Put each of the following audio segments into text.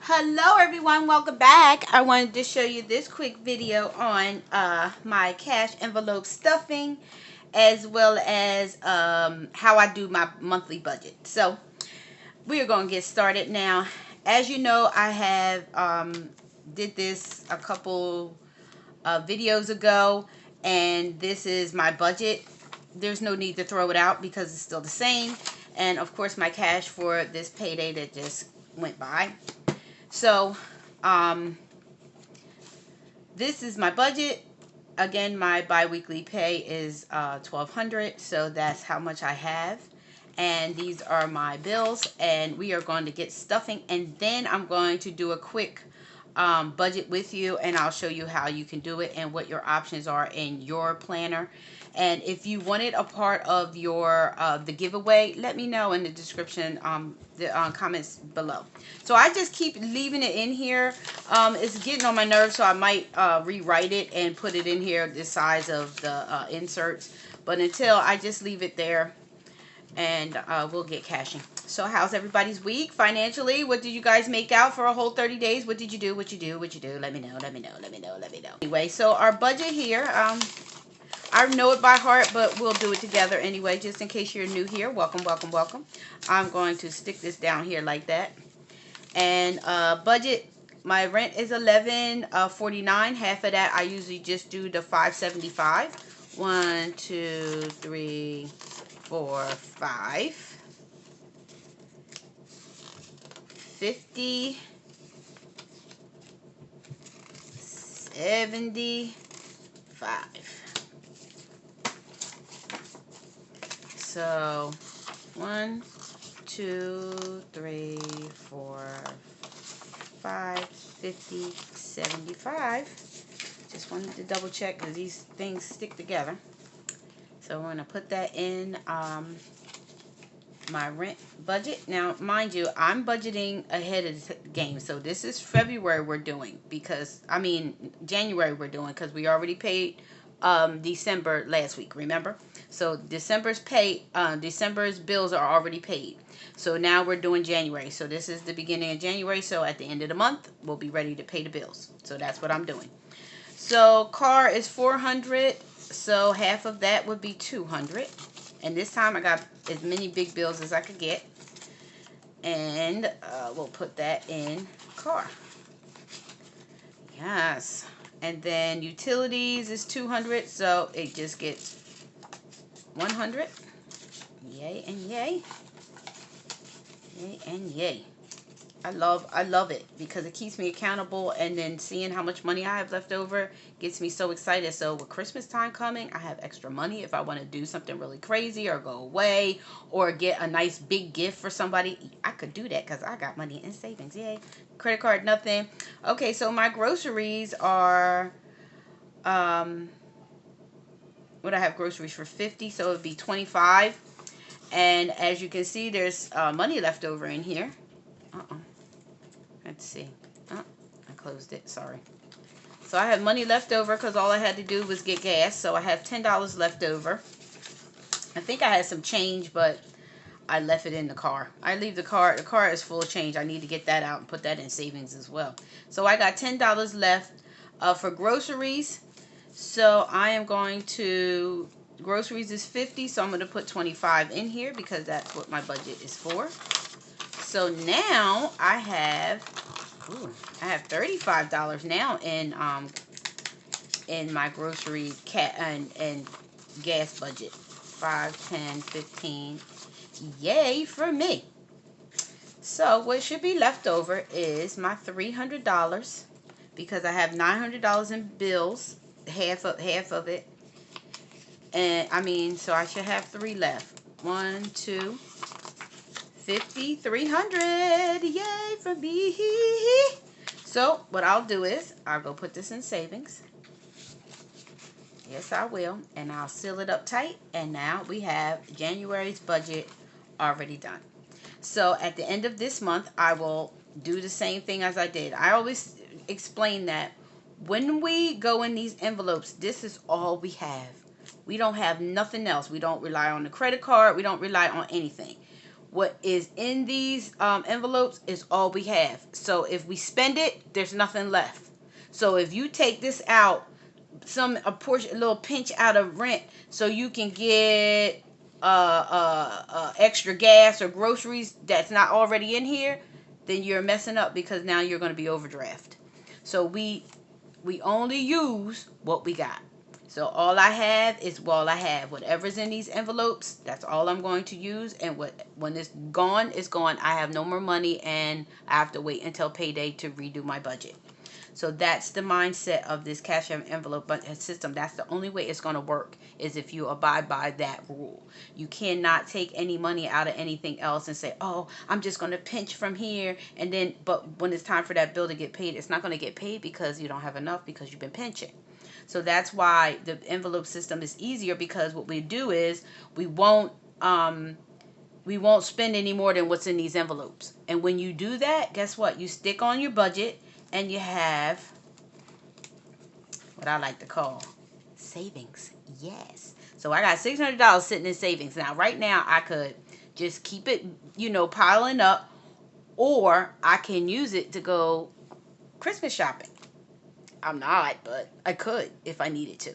Hello everyone, welcome back. I wanted to show you this quick video on my cash envelope stuffing, as well as how I do my monthly budget. So we are going to get started now. As you know, I have did this a couple videos ago, and this is my budget. There's no need to throw it out because it's still the same. And of course my cash for this payday that just went by. So this is my budget. Again, my bi-weekly pay is $1,200, so that's how much I have. And these are my bills, and we are going to get stuffing, and then I'm going to do a quick budget with you, and I'll show you how you can do it and what your options are in your planner. And if you wanted a part of your the giveaway, let me know in the description, the comments below. So I just keep leaving it in here. It's getting on my nerves, so I might rewrite it and put it in here the size of the inserts. But until, I just leave it there, and we'll get cashing. So how's everybody's week financially? What did you guys make out for a whole 30 days? What did you do? What you do? What you do? Let me know. Let me know. Let me know. Let me know. Anyway, so our budget here, I know it by heart, but we'll do it together anyway, just in case you're new here. Welcome, welcome, welcome. I'm going to stick this down here like that. And budget, my rent is $11.49. Half of that I usually just do the $5.75. 1, 2, 3, 4, 5, 50, 75. So 1, 2, 3, 4, 5, 50, 75. Just wanted to double check because these things stick together. So we're going to put that in my rent budget. Now, mind you, I'm budgeting ahead of the game. So this is February we're doing, because, I mean, January we're doing, because we already paid December last week, remember? So December's bills are already paid. So now we're doing January. So this is the beginning of January. So at the end of the month, we'll be ready to pay the bills. So that's what I'm doing. So car is $400. So half of that would be $200. And this time I got as many big bills as I could get. And we'll put that in car. Yes. And then utilities is $200. So it just gets $100. Yay and yay. Yay and yay. I love it because it keeps me accountable, and then seeing how much money I have left over gets me so excited. So with Christmas time coming, I have extra money if I want to do something really crazy or go away or get a nice big gift for somebody. I could do that because I got money in savings. Yay. Credit card, nothing. Okay, so my groceries are what I have groceries for 50, so it would be 25. And as you can see, there's money left over in here. Let's see. Oh, I closed it. Sorry. So I have money left over because all I had to do was get gas. So I have $10 left over. I think I had some change, but I left it in the car. I leave the car. The car is full of change. I need to get that out and put that in savings as well. So I got $10 left for groceries. So I am going to, groceries is 50. So I'm going to put 25 in here because that's what my budget is for. So now I have $35 now in my grocery and gas budget. 5, 10, 15. Yay for me. So what should be left over is my $300 because I have $900 in bills, half of it. And I mean, so I should have 3 left. 1, 2, 50, 300. Yay for me. So what I'll do is I'll go put this in savings. Yes, I will. And I'll seal it up tight. And now we have January's budget already done. So at the end of this month, I will do the same thing as I did. I always explain that when we go in these envelopes, this is all we have. We don't have nothing else. We don't rely on the credit card. We don't rely on anything. what is in these envelopes is all we have. So if we spend it, there's nothing left. So if you take this out, a portion, a little pinch out of rent, so you can get extra gas or groceries that's not already in here, then you're messing up, because now you're going to be overdraft. So we only use what we got. So all I have is, well, I have whatever's in these envelopes. That's all I'm going to use. And when it's gone, it's gone. I have no more money, and I have to wait until payday to redo my budget. So that's the mindset of this cash envelope system. That's the only way it's going to work, is if you abide by that rule. You cannot take any money out of anything else and say, oh, I'm just going to pinch from here. And then, but when it's time for that bill to get paid, it's not going to get paid because you don't have enough, because you've been pinching. So that's why the envelope system is easier, because what we do is we won't spend any more than what's in these envelopes. And when you do that, guess what? You stick on your budget, and you have what I like to call savings. Yes. So I got $600 sitting in savings. Now, right now, I could just keep it, piling up, or I can use it to go Christmas shopping. I'm not, but I could if I needed to.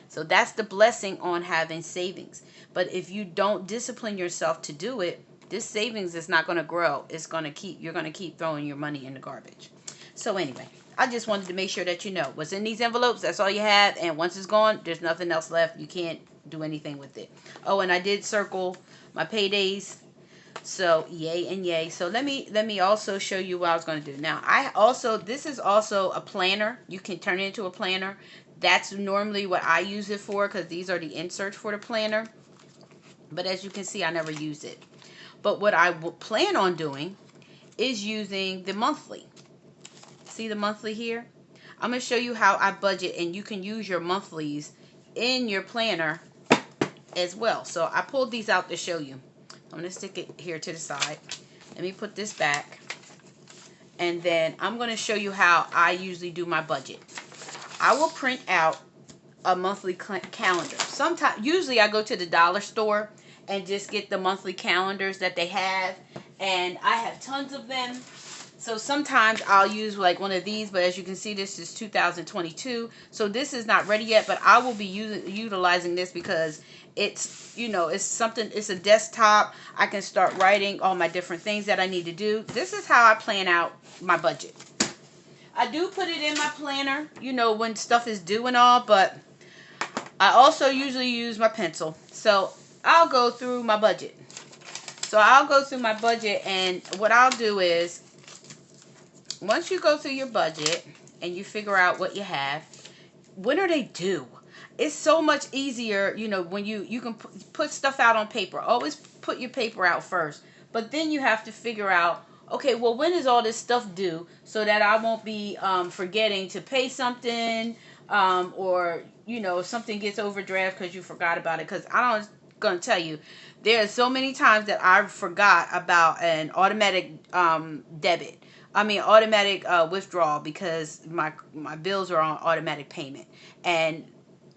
So that's the blessing on having savings. But if you don't discipline yourself to do it, this savings is not going to grow. You're going to keep throwing your money in the garbage. So anyway, I just wanted to make sure that you know what's in these envelopes. That's all you have. And once it's gone, there's nothing else left. You can't do anything with it. Oh, and I did circle my paydays. So yay and yay. So let me also show you what I was going to do. Now, this is also a planner. You can turn it into a planner. That's normally what I use it for, because these are the inserts for the planner. But as you can see, I never use it. But what I will plan on doing is using the monthly. See the monthly here? I'm going to show you how I budget, and you can use your monthlies in your planner as well. So I pulled these out to show you. I'm going to stick it here to the side. Let me put this back. And then I'm going to show you how I usually do my budget. I will print out a monthly calendar. Usually I go to the dollar store and just get the monthly calendars that they have. And I have tons of them. So sometimes I'll use like one of these, but as you can see, this is 2022. So this is not ready yet, but I will be utilizing this because it's, it's a desktop. I can start writing all my different things that I need to do. This is how I plan out my budget. I do put it in my planner, when stuff is due and all, but I also usually use my pencil. So I'll go through my budget. And what I'll do is, once you go through your budget and you figure out what you have, when are they due? It's so much easier, when you can put stuff out on paper. Always put your paper out first. But then you have to figure out, okay, well, when is all this stuff due, so that I won't be forgetting to pay something, or, something gets overdraft because you forgot about it. Because I'm going to tell you, there are so many times that I forgot about an automatic automatic withdrawal, because my bills are on automatic payment. And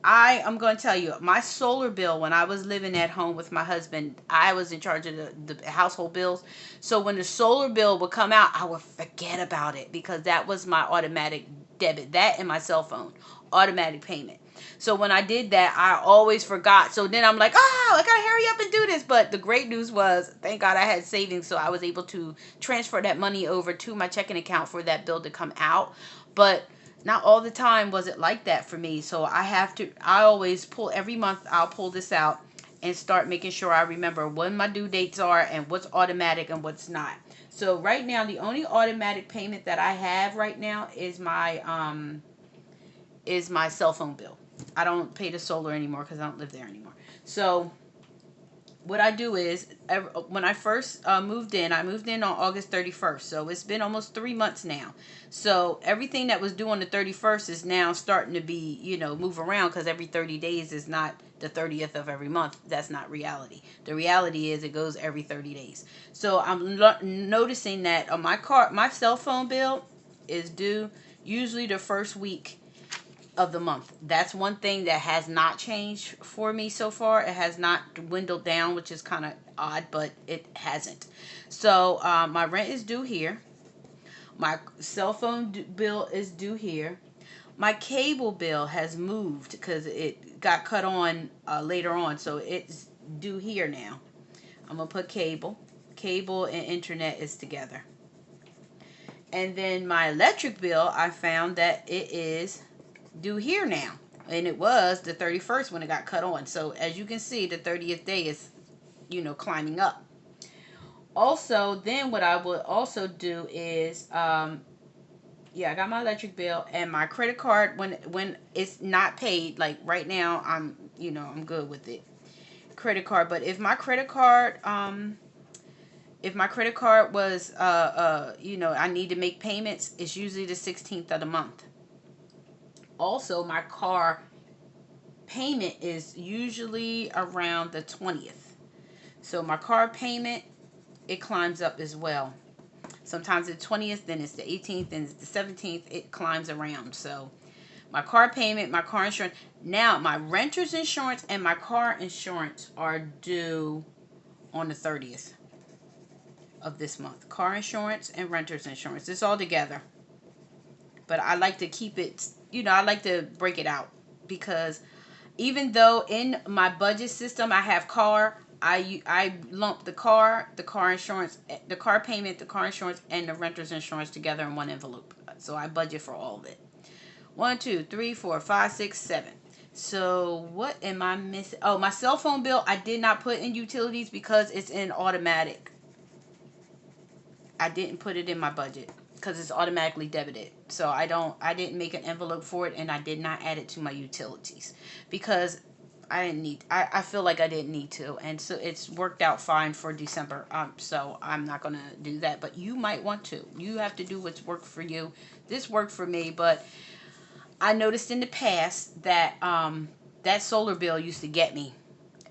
I'm going to tell you, my solar bill, when I was living at home with my husband, I was in charge of the household bills. So when the solar bill would come out, I would forget about it, because that was my automatic debit. That and my cell phone, automatic payment. So when I did that, I always forgot. So then I'm like, I got to hurry up and do this. But the great news was, thank God I had savings. So I was able to transfer that money over to my checking account for that bill to come out. But not all the time was it like that for me. So I always pull, every month I'll pull this out and start making sure I remember when my due dates are and what's automatic and what's not. So right now, the only automatic payment that I have right now is my cell phone bill. I don't pay the solar anymore because I don't live there anymore. So what I do is, when I first moved in, I moved in on August 31st. So it's been almost 3 months now. So everything that was due on the 31st is now starting to be, move around, because every 30 days is not the 30th of every month. That's not reality. The reality is it goes every 30 days. So I'm noticing that on my cell phone bill is due usually the first week of the month. That's one thing that has not changed for me so far. It has not dwindled down, which is kind of odd, but it hasn't. So my rent is due here. My cell phone bill is due here. My cable bill has moved because it got cut on later on, so it's due here now. I'm gonna put cable. Cable and internet is together. And then my electric bill, I found that it is due here now. And it was the 31st when it got cut on. So as you can see, the 30th day is, climbing up. Also, then what I would also do is, I got my electric bill and my credit card when it's not paid. Like right now, I'm good with it. Credit card, but if my credit card was I need to make payments, it's usually the 16th of the month. Also, my car payment is usually around the 20th. So my car payment, it climbs up as well. Sometimes the 20th, then it's the 18th, then it's the 17th. It climbs around. So my car payment, my car insurance. Now, my renter's insurance and my car insurance are due on the 30th of this month. Car insurance and renter's insurance. It's all together. But I like to keep it, I like to break it out. Because even though in my budget system I have car, I lump the car insurance, the car payment, the car insurance, and the renter's insurance together in one envelope. So I budget for all of it. 1, 2, 3, 4, 5, 6, 7. So what am I missing? Oh, my cell phone bill I did not put in utilities because it's in automatic. I didn't put it in my budget because it's automatically debited. So I didn't make an envelope for it, and I did not add it to my utilities because I feel like I didn't need to, and so it's worked out fine for December. So I'm not gonna do that, but you might want to. You have to do what's worked for you. This worked for me, but I noticed in the past that that solar bill used to get me,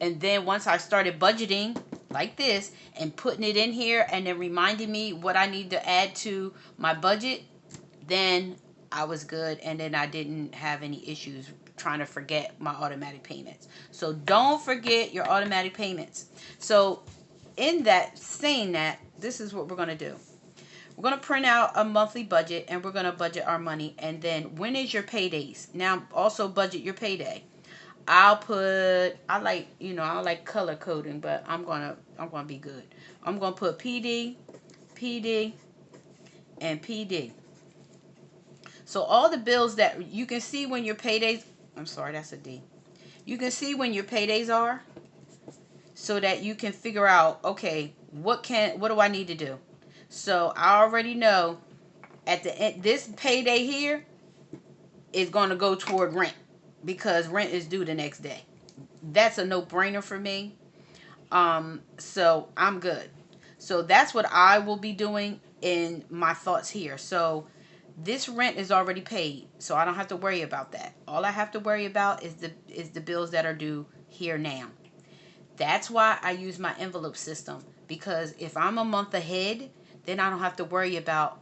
and then once I started budgeting like this and putting it in here, and then reminding me what I need to add to my budget, then I was good, and then I didn't have any issues trying to forget my automatic payments. So don't forget your automatic payments. So in that, saying that, this is what we're going to do. We're going to print out a monthly budget, and we're going to budget our money. And then when is your paydays? Now also budget your payday. I like color coding, but I'm gonna be good. I'm gonna put PD, PD, and PD. So all the bills that you can see when your paydays, I'm sorry, that's a D. You can see when your paydays are, so that you can figure out, okay, what do I need to do? So I already know at the end, this payday here is going to go toward rent because rent is due the next day. That's a no-brainer for me. So I'm good. So that's what I will be doing in my thoughts here. So this rent is already paid, so I don't have to worry about that. All I have to worry about is the bills that are due here now. That's why I use my envelope system, because if I'm a month ahead, then I don't have to worry about,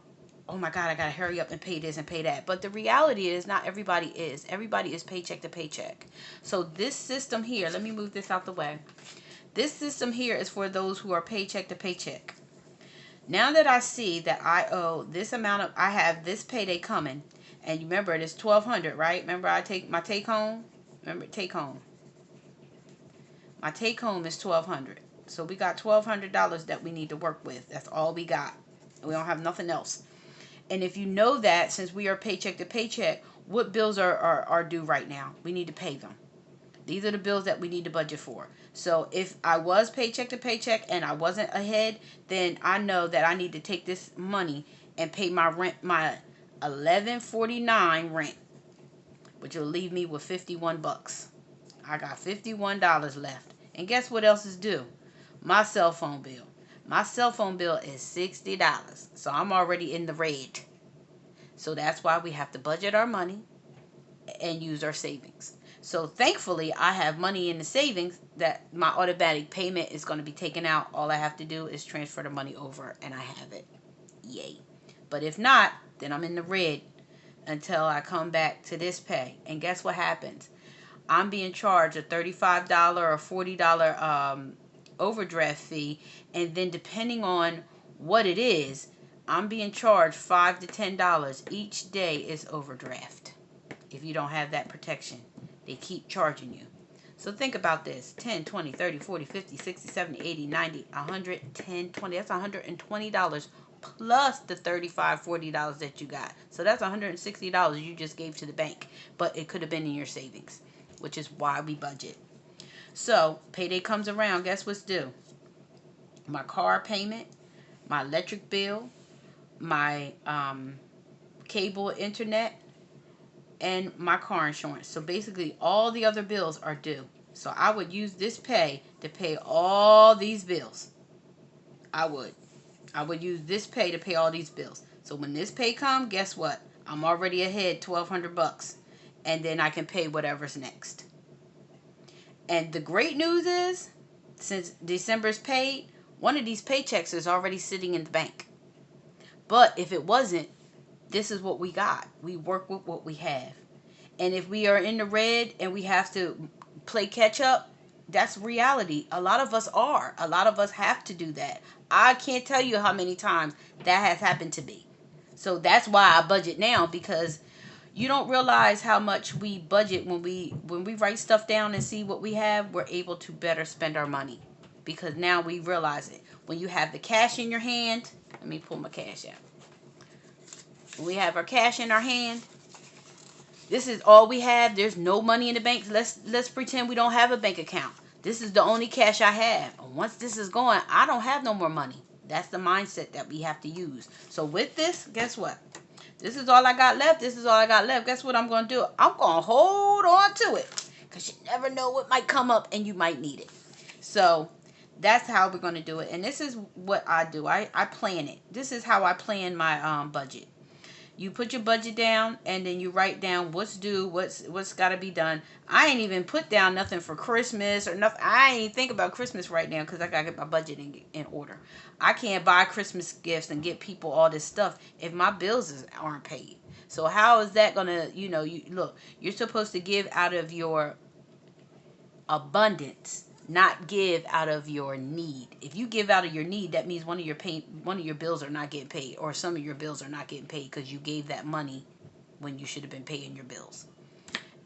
oh my God, I gotta hurry up and pay this and pay that. But the reality is not everybody is. Everybody is paycheck to paycheck. So this system here, let me move this out the way. This system here is for those who are paycheck to paycheck. Now that I see that I owe this amount I have this payday coming, and you remember it is $1,200, right? Remember I take my take home? Remember take home. My take home is $1,200. So we got $1,200 that we need to work with. That's all we got. We don't have nothing else. And if you know that, since we are paycheck to paycheck, what bills are due right now? We need to pay them. These are the bills that we need to budget for. So if I was paycheck to paycheck and I wasn't ahead, then I know that I need to take this money and pay my rent, my $11.49 rent, which will leave me with $51. I got $51 left. And guess what else is due? My cell phone bill. My cell phone bill is $60. So I'm already in the red. So that's why we have to budget our money and use our savings. So thankfully, I have money in the savings that my automatic payment is going to be taken out. All I have to do is transfer the money over and I have it. Yay. But if not, then I'm in the red. until I come back to this pay. And guess what happens? I'm being charged a $35 or $40 overdraft fee, and then depending on what it is, I'm being charged $5 to $10 each day is overdraft. If you don't have that protection, they keep charging you. So think about this: 10, 20, 30, 40, 50, 60, 70, 80, 90, 100, 10, 20. That's $120 plus the $35, $40 that you got. So that's $160 you just gave to the bank, but it could have been in your savings, which is why we budget. So payday comes around, guess what's due? My car payment, my electric bill, my cable, internet, and my car insurance. So basically all the other bills are due. So I would use this pay to pay all these bills. I would use this pay to pay all these bills. So when this pay comes, guess what? I'm already ahead $1,200, and then I can pay whatever's next. And the great news is, since December's paid, one of these paychecks is already sitting in the bank. But if it wasn't, this is what we got. We work with what we have. And if we are in the red and we have to play catch up, that's reality. A lot of us are. A lot of us have to do that. I can't tell you how many times that has happened to me. So that's why I budget now, because you don't realize how much we budget when we write stuff down and see what we have. We're able to better spend our money, because now we realize it. When you have the cash in your hand, let me pull my cash out. When we have our cash in our hand, this is all we have. There's no money in the bank. Let's pretend we don't have a bank account. This is the only cash I have. And once this is gone, I don't have no more money. That's the mindset that we have to use. So with this, guess what? This is all I got left. This is all I got left. Guess what I'm going to do? I'm going to hold on to it, because you never know what might come up and you might need it. So that's how we're going to do it. And this is what I do. I plan it. This is how I plan my budget. You put your budget down, and then you write down what's due, what's got to be done. I ain't even put down nothing for Christmas or nothing. I ain't even think about Christmas right now, because I got to get my budget in order. I can't buy Christmas gifts and get people all this stuff if my bills aren't paid. So how is that going to, look, you're supposed to give out of your abundance, not give out of your need. If you give out of your need, that means one of your bills are not getting paid, or some of your bills are not getting paid because you gave that money when you should have been paying your bills.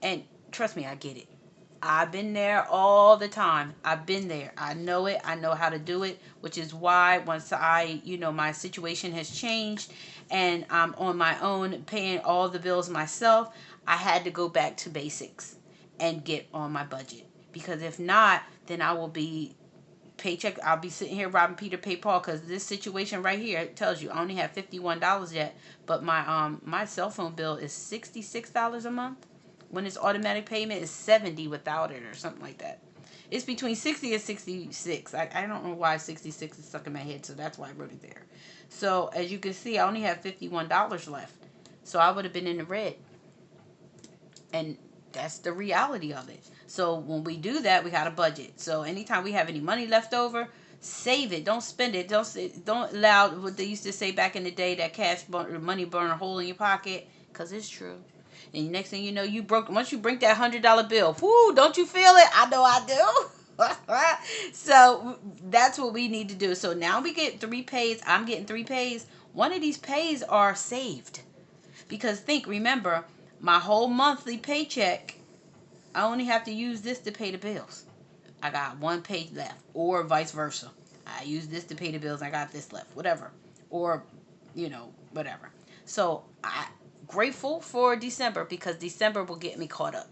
And trust me, I get it. I've been there all the time. I've been there. I know it. I know how to do it, which is why once my situation has changed and I'm on my own paying all the bills myself, I had to go back to basics and get on my budget. Because if not, then I will be paycheck. I'll be sitting here robbing Peter to pay Paul, because this situation right here tells you I only have $51 yet, but my cell phone bill is $66 a month, when its automatic payment is $70 without it, or something like that. It's between 60 and 66. I don't know why 66 is stuck in my head, so that's why I wrote it there. So as you can see, I only have $51 left, so I would have been in the red, and that's the reality of it. So when we do that, we got a budget. So anytime we have any money left over, save it. Don't spend it. Don't allow what they used to say back in the day, that money burn a hole in your pocket, because it's true. And the next thing you know, once you break that $100 bill, whoo, don't you feel it? I know I do. So that's what we need to do. So now we get 3 pays. I'm getting 3 pays. One of these pays are saved. Because remember, my whole monthly paycheck, I only have to use this to pay the bills. I got 1 pay left, or vice versa. I use this to pay the bills, I got this left, whatever. Or, whatever. So I'm grateful for December, because December will get me caught up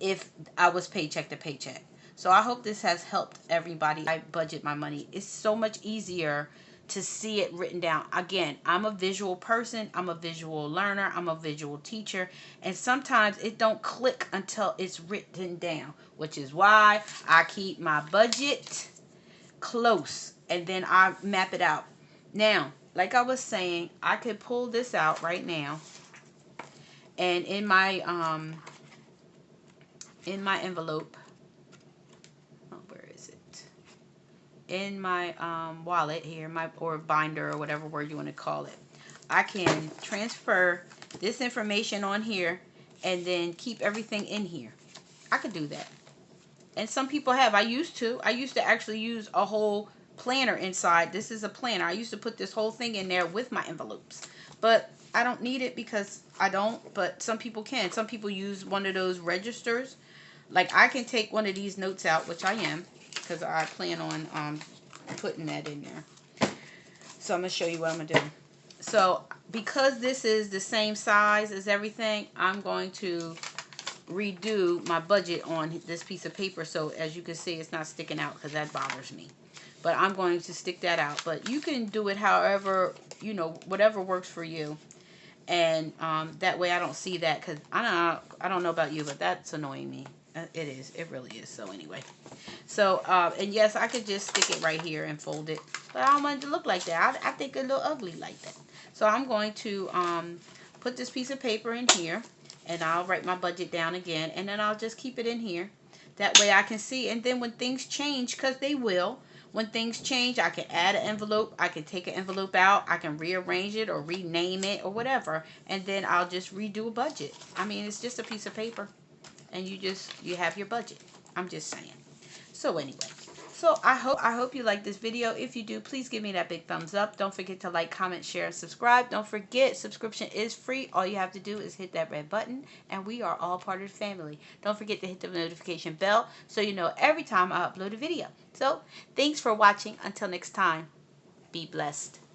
if I was paycheck to paycheck. So I hope this has helped everybody. I budget my money. It's so much easier to see it written down. Again, I'm a visual person. I'm a visual learner. I'm a visual teacher. And sometimes it don't click until it's written down, which is why I keep my budget close, and then I map it out. Now, like I was saying, I could pull this out right now, and in my envelope, in my wallet here, or binder, or whatever word you want to call it, I can transfer this information on here and then keep everything in here. I could do that. And some people have. I used to actually use a whole planner inside. This is a planner. I used to put this whole thing in there with my envelopes. But I don't need it because I don't. But some people can. Some people use one of those registers. Like I can take one of these notes out, which I am, because I plan on putting that in there. So I'm going to show you what I'm going to do. So because this is the same size as everything, I'm going to redo my budget on this piece of paper, so as you can see it's not sticking out because that bothers me. But I'm going to stick that out. But you can do it however, you know, whatever works for you. And that way I don't see that, because I don't know about you, but that's annoying me. It is. It really is. So anyway. So, and yes, I could just stick it right here and fold it. But I don't want it to look like that. I think it look ugly like that. So I'm going to put this piece of paper in here. And I'll write my budget down again. And then I'll just keep it in here. That way I can see. And then when things change, because they will. When things change, I can add an envelope. I can take an envelope out. I can rearrange it or rename it or whatever. And then I'll just redo a budget. I mean, it's just a piece of paper. And you have your budget. I'm just saying. So anyway. So I hope you like this video. If you do, please give me that big thumbs up. Don't forget to like, comment, share, and subscribe. Don't forget, subscription is free. All you have to do is hit that red button, and we are all part of the family. Don't forget to hit the notification bell so you know every time I upload a video. So thanks for watching. Until next time, be blessed.